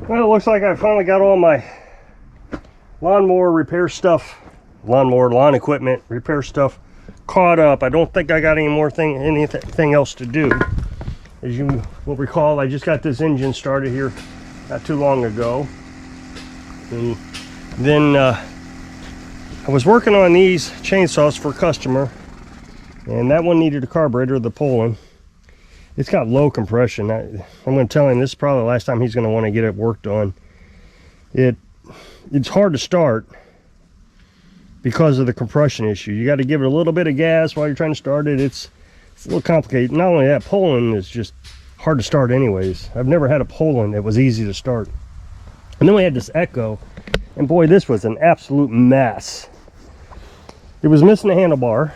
Well, it looks like I finally got all my lawnmower repair stuff, lawn equipment repair stuff caught up. I don't think I got anything else to do. As you will recall, I just got this engine started here not too long ago. And then I was working on these chainsaws for a customer, and that one needed a carburetor, the Poland. It's got low compression. I'm going to tell him this is probably the last time he's going to want to get it worked on. It's hard to start because of the compression issue. You got to give it a little bit of gas while you're trying to start it. It's a little complicated. Not only that, Poland is just hard to start anyways. I've never had a Poland that was easy to start. And then we had this Echo, and boy, this was an absolute mess. It was missing a handlebar.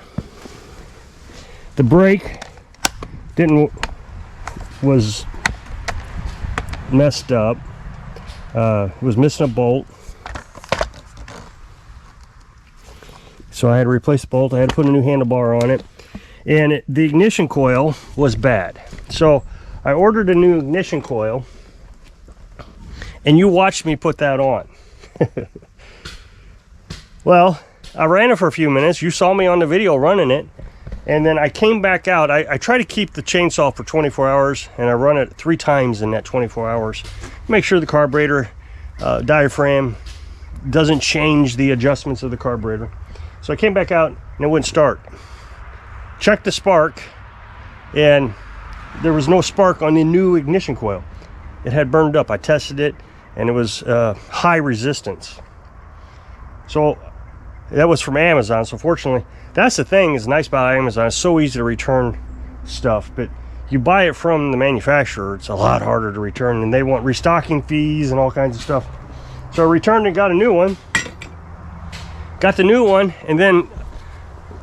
The brake was messed up. Was missing a bolt. So I had to replace the bolt. I had to put a new handlebar on it. And the ignition coil was bad. So I ordered a new ignition coil, and you watched me put that on. Well, I ran it for a few minutes. You saw me on the video running it. And then I came back out. I try to keep the chainsaw for 24 hours, and I run it 3 times in that 24 hours. Make sure the carburetor diaphragm doesn't change the adjustments of the carburetor. So I came back out, and it wouldn't start. Checked the spark, and there was no spark on the new ignition coil. It had burned up. I tested it, and it was high resistance. So that was from Amazon. So fortunately, that's the thing is nice about Amazon. It's so easy to return stuff, but you buy it from the manufacturer, it's a lot harder to return, and they want restocking fees and all kinds of stuff. So I returned and got a new one. Got the new one, and then,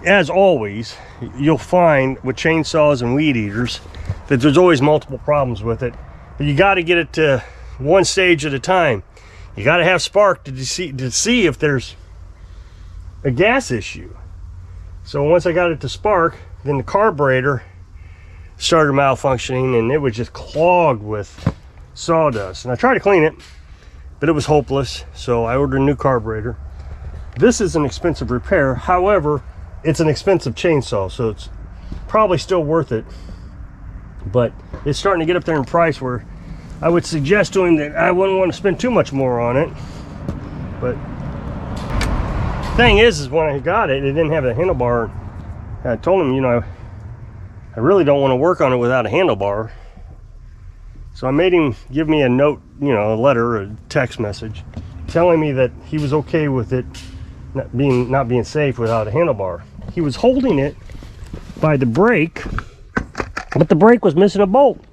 as always, you'll find with chainsaws and weed eaters that there's always multiple problems with it. But you got to get it to one stage at a time. You got to have spark to see if there's a gas issue. So once I got it to spark, then the carburetor started malfunctioning, and it was just clogged with sawdust. And I tried to clean it, but it was hopeless. So I ordered a new carburetor. This is an expensive repair. However, it's an expensive chainsaw, so it's probably still worth it. But it's starting to get up there in price where I would suggest to him that I wouldn't want to spend too much more on it. But thing is when I got it, it didn't have a handlebar. I told him, you know, I really don't want to work on it without a handlebar. So I made him give me a note, you know, a letter, a text message, telling me that he was okay with it not being safe without a handlebar. He was holding it by the brake, but the brake was missing a bolt.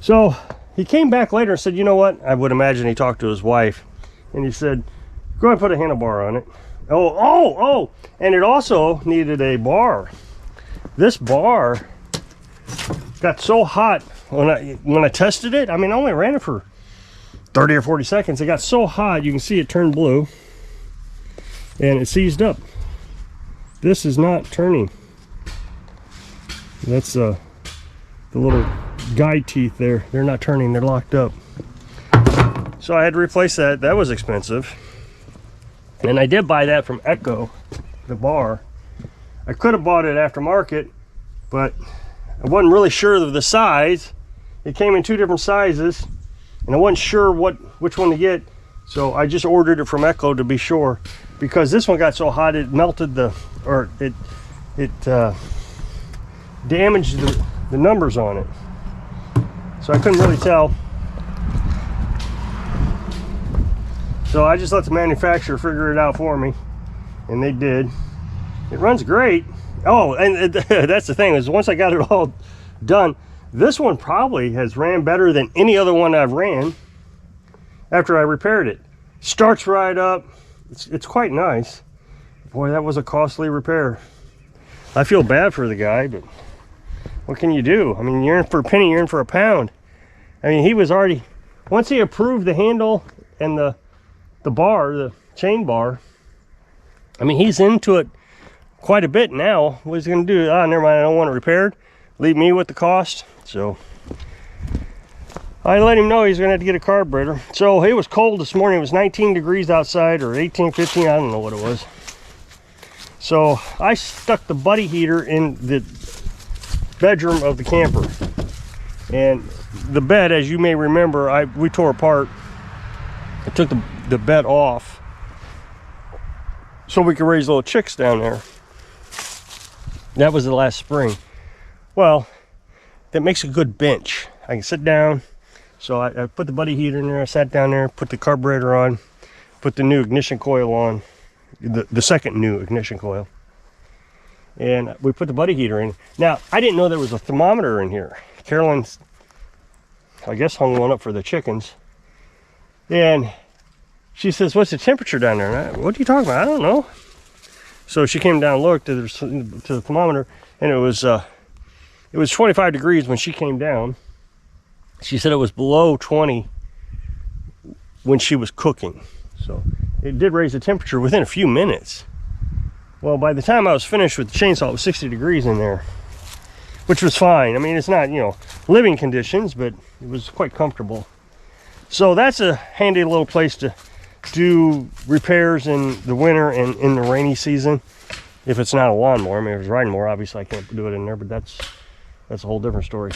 So he came back later and said, you know what? I would imagine he talked to his wife, and he said, go ahead and put a handlebar on it. Oh, and it also needed a bar. This bar got so hot when I tested it. I mean, I only ran it for 30 or 40 seconds. It got so hot, you can see it turned blue, and it seized up. This is not turning. That's the little guide teeth there. They're not turning, they're locked up. So I had to replace that. That was expensive. And I did buy that from Echo, the bar. I could have bought it aftermarket, but I wasn't really sure of the size. It came in 2 different sizes, and I wasn't sure which one to get. So I just ordered it from Echo to be sure, because this one got so hot it melted it damaged the numbers on it. So I couldn't really tell. So I just let the manufacturer figure it out for me, and they did. It runs great. Oh, and that's the thing, is once I got it all done, this one probably has ran better than any other one I've ran after I repaired it. Starts right up. It's quite nice. Boy, that was a costly repair. I feel bad for the guy, but what can you do? I mean, you're in for a penny, you're in for a pound. I mean, he was already, once he approved the handle and the bar, the chain bar, I mean, he's into it quite a bit now. What he's gonna do, never mind, I don't want it repaired. Leave me with the cost. So I let him know he's gonna have to get a carburetor. So it was cold this morning. It was 19 degrees outside, or 18, 15, I don't know what it was. So I stuck the buddy heater in the bedroom of the camper. And the bed, as you may remember, we tore apart. I took the bed off so we could raise little chicks down there. That was the last spring. Well, that makes a good bench. I can sit down. So I put the buddy heater in there. I sat down there, put the carburetor on, put the new ignition coil on, the second new ignition coil. And we put the buddy heater in. Now, I didn't know there was a thermometer in here. Carolyn, I guess, hung one up for the chickens. And she says, "What's the temperature down there?" And what are you talking about? I don't know. So she came down and looked to the thermometer, and it was 25 degrees when she came down. She said it was below 20 when she was cooking. So it did raise the temperature within a few minutes. Well, by the time I was finished with the chainsaw, it was 60 degrees in there, which was fine. I mean, it's not, living conditions, but it was quite comfortable. So that's a handy little place to do repairs in the winter and in the rainy season. If it's not a lawnmower, I mean, if it's riding mower, obviously I can't do it in there, but that's a whole different story.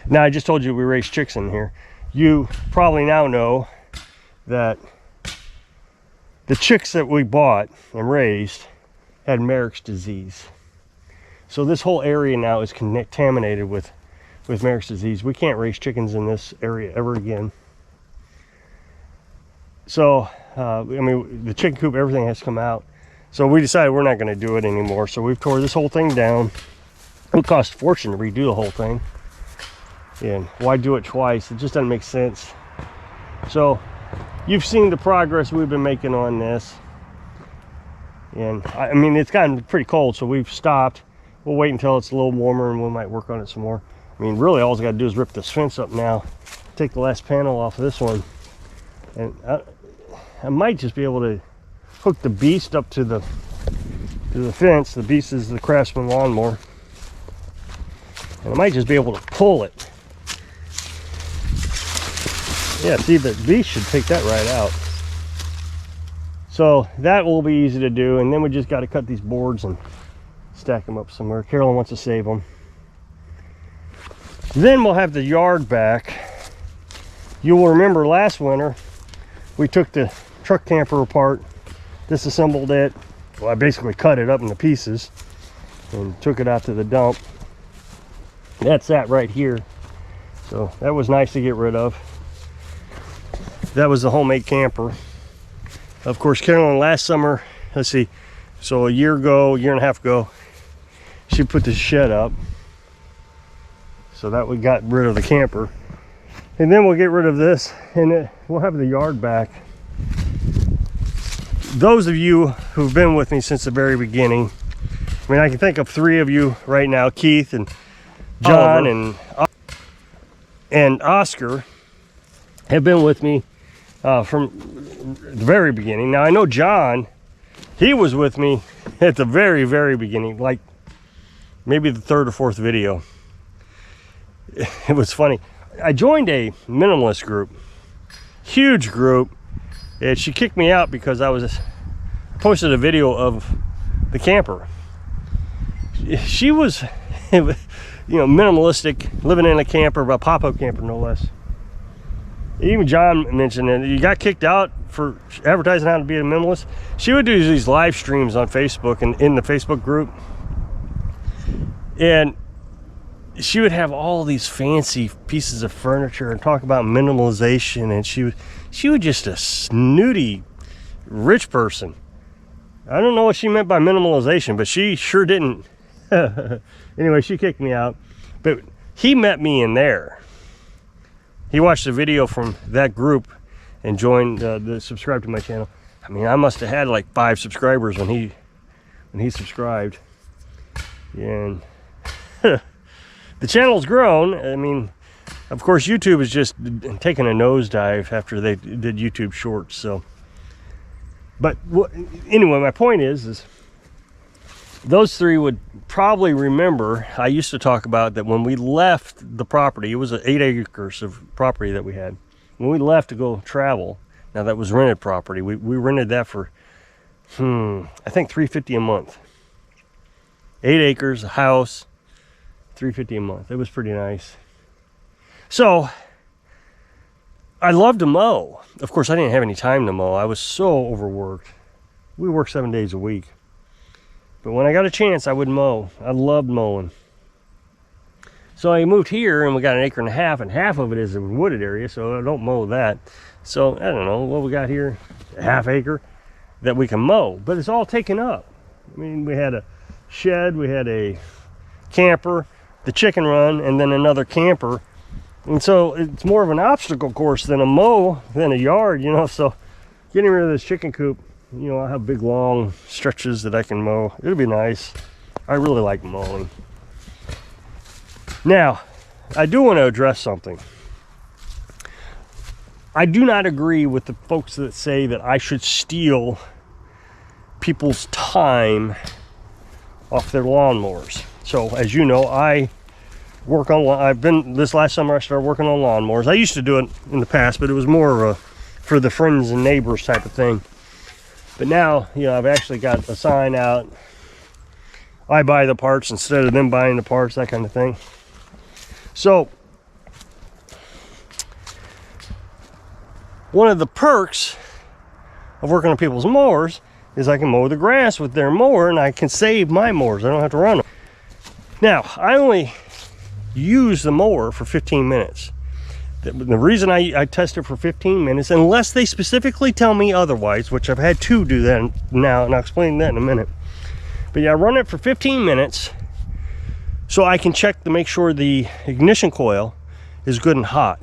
Now, I just told you we raise chicks in here. You probably now know that the chicks that we bought and raised had Merrick's disease. So this whole area now is contaminated with Merrick's disease. We can't raise chickens in this area ever again. So, I mean, the chicken coop, everything has come out. So we decided we're not going to do it anymore. So we've tore this whole thing down. It would cost a fortune to redo the whole thing. And why do it twice? It just doesn't make sense. So you've seen the progress we've been making on this. And I mean, it's gotten pretty cold, so we've stopped. We'll wait until it's a little warmer and we might work on it some more. I mean, really all I got to do is rip this fence up now, take the last panel off of this one. And I might just be able to hook the beast up to the fence. The beast is the Craftsman lawnmower. And I might just be able to pull it. Yeah, see, the beast should take that right out. So that will be easy to do, and then we just got to cut these boards and stack them up somewhere. Carolyn wants to save them. Then we'll have the yard back. You will remember last winter we took the truck camper apart, disassembled it. Well, I basically cut it up into pieces and took it out to the dump. That's that right here. So that was nice to get rid of. That was the homemade camper. Of course, Carolyn last summer, let's see, so a year and a half ago, she put the shed up. So that we got rid of the camper. And then we'll get rid of this, and we'll have the yard back. Those of you who've been with me since the very beginning, I mean, I can think of 3 of you right now, Keith and John and Oscar have been with me from the very beginning. Now I know John, he was with me at the very, very beginning, like maybe the 3rd or 4th video. It was funny. I joined a minimalist group, huge group, and she kicked me out because I posted a video of the camper. She was, minimalistic, living in a camper, a pop-up camper no less. Even John mentioned it. You got kicked out for advertising how to be a minimalist. She would do these live streams on Facebook and in the Facebook group, and she would have all these fancy pieces of furniture and talk about minimalization, and she was just a snooty rich person. I don't know what she meant by minimalization, but she sure didn't. Anyway, she kicked me out, but he met me in there. He watched the video from that group and joined, subscribed to my channel. I mean, I must have had like 5 subscribers when he subscribed. And the channel's grown. I mean, of course, YouTube is just taking a nosedive after they did YouTube Shorts. So, but anyway, my point is those three would probably remember I used to talk about that when we left the property. It was 8 acres of property that we had. When we left to go travel, now that was rented property. We rented that for I think $350 a month. 8 acres, a house, $350 a month. It was pretty nice. So I loved to mow. Of course, I didn't have any time to mow. I was so overworked. We worked 7 days a week. But when I got a chance, I would mow. I loved mowing. So I moved here, and we got 1.5 acres, and half of it is a wooded area, so I don't mow that. So I don't know what we got here, a 1/2 acre that we can mow, but it's all taken up. I mean, we had a shed, we had a camper, the chicken run, and then another camper. And so it's more of an obstacle course than a mow, than a yard, you know. So getting rid of this chicken coop, you know, I have big long stretches that I can mow. It'll be nice. I really like mowing. Now, I do want to address something. I do not agree with the folks that say that I should steal people's time off their lawnmowers. So as you know, this last summer I started working on lawnmowers. I used to do it in the past, but it was more of a for the friends and neighbors type of thing. But now, you know, I've actually got a sign out. I buy the parts instead of them buying the parts, that kind of thing. So one of the perks of working on people's mowers is I can mow the grass with their mower, and I can save my mowers. I don't have to run them. Now, I only use the mower for 15 minutes. The reason I test it for 15 minutes, unless they specifically tell me otherwise, which I've had to do that now, and I'll explain that in a minute. But yeah, I run it for 15 minutes so I can check to make sure the ignition coil is good and hot.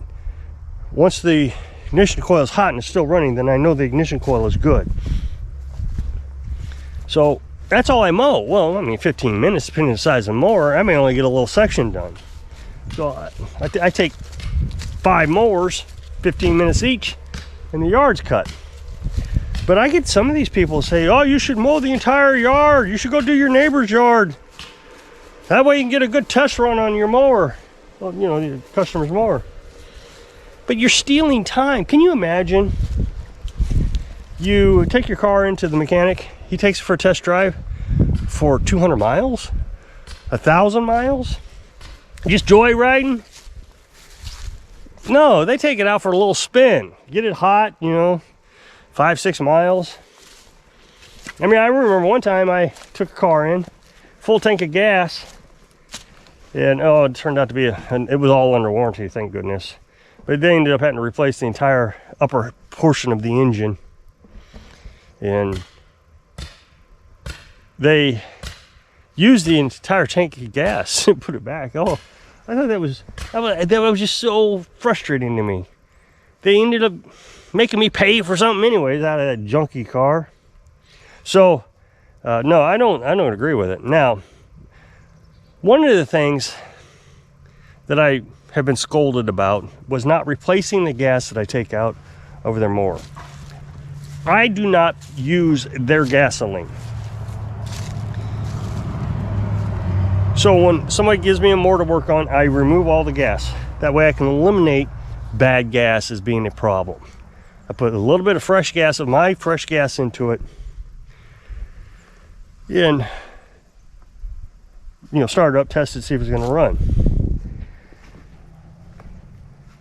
Once the ignition coil is hot and it's still running, then I know the ignition coil is good. So that's all I mow. Well, I mean, 15 minutes, depending on the size of the mower, I may only get a little section done. So I take 5 mowers, 15 minutes each, and the yard's cut. But I get some of these people say, oh, you should mow the entire yard. You should go do your neighbor's yard. That way you can get a good test run on your mower. Well, you know, your customer's mower. But you're stealing time. Can you imagine? You take your car into the mechanic. He takes it for a test drive for 200 miles, 1,000 miles, just joyriding. No, they take it out for a little spin, get it hot, you know, 5-6 miles. I mean, I remember one time I took a car in, full tank of gas, and oh, it turned out to be it was all under warranty, thank goodness. But they ended up having to replace the entire upper portion of the engine, and they used the entire tank of gas and put it back. Oh, I thought that was just so frustrating to me. They ended up making me pay for something anyways out of that junky car. So no, I don't agree with it. Now, one of the things that I have been scolded about was not replacing the gas that I take out over their mower. I do not use their gasoline. So when somebody gives me a mower to work on, I remove all the gas. That way I can eliminate bad gas as being a problem. I put a little bit of fresh gas, of my fresh gas, into it, and you know, start it up, test it, see if it's going to run.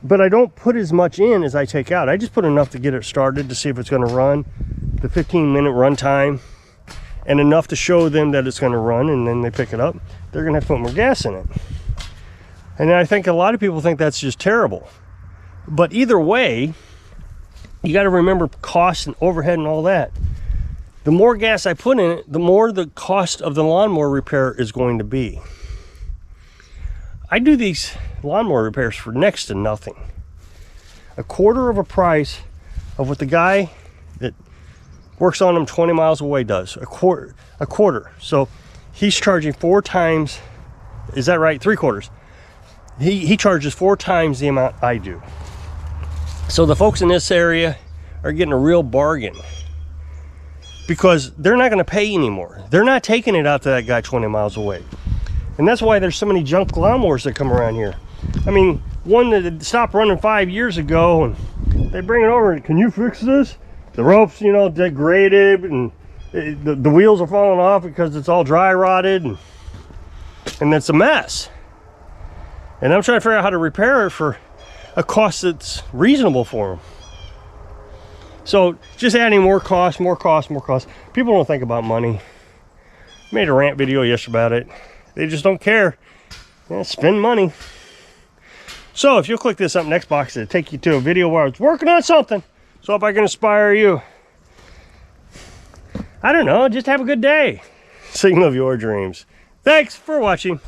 But I don't put as much in as I take out. I just put enough to get it started to see if it's going to run, the 15-minute run time, and enough to show them that it's going to run, and then they pick it up. They're going to have to put more gas in it. And I think a lot of people think that's just terrible. But either way, you got to remember cost and overhead and all that. The more gas I put in it, the more the cost of the lawnmower repair is going to be. I do these lawnmower repairs for next to nothing. A quarter of a price of what the guy that works on them 20 miles away does. A quarter. So he's charging 4 times, is that right? 3/4. He charges 4 times the amount I do. So the folks in this area are getting a real bargain. because they're not going to pay anymore. They're not taking it out to that guy 20 miles away. And that's why there's so many junk lawnmowers that come around here. I mean, one that stopped running 5 years ago, and they bring it over. Can you fix this? The ropes, you know, degraded, and the wheels are falling off because it's all dry rotted, and it's a mess. And I'm trying to figure out how to repair it for a cost that's reasonable for them. So just adding more cost, more cost, more cost. People don't think about money. Made a rant video yesterday about it. They just don't care. Yeah, spend money. So if you'll click this up next box, it'll take you to a video where I was working on something. So if I can inspire you, I don't know, just have a good day. Signal of your dreams. Thanks for watching.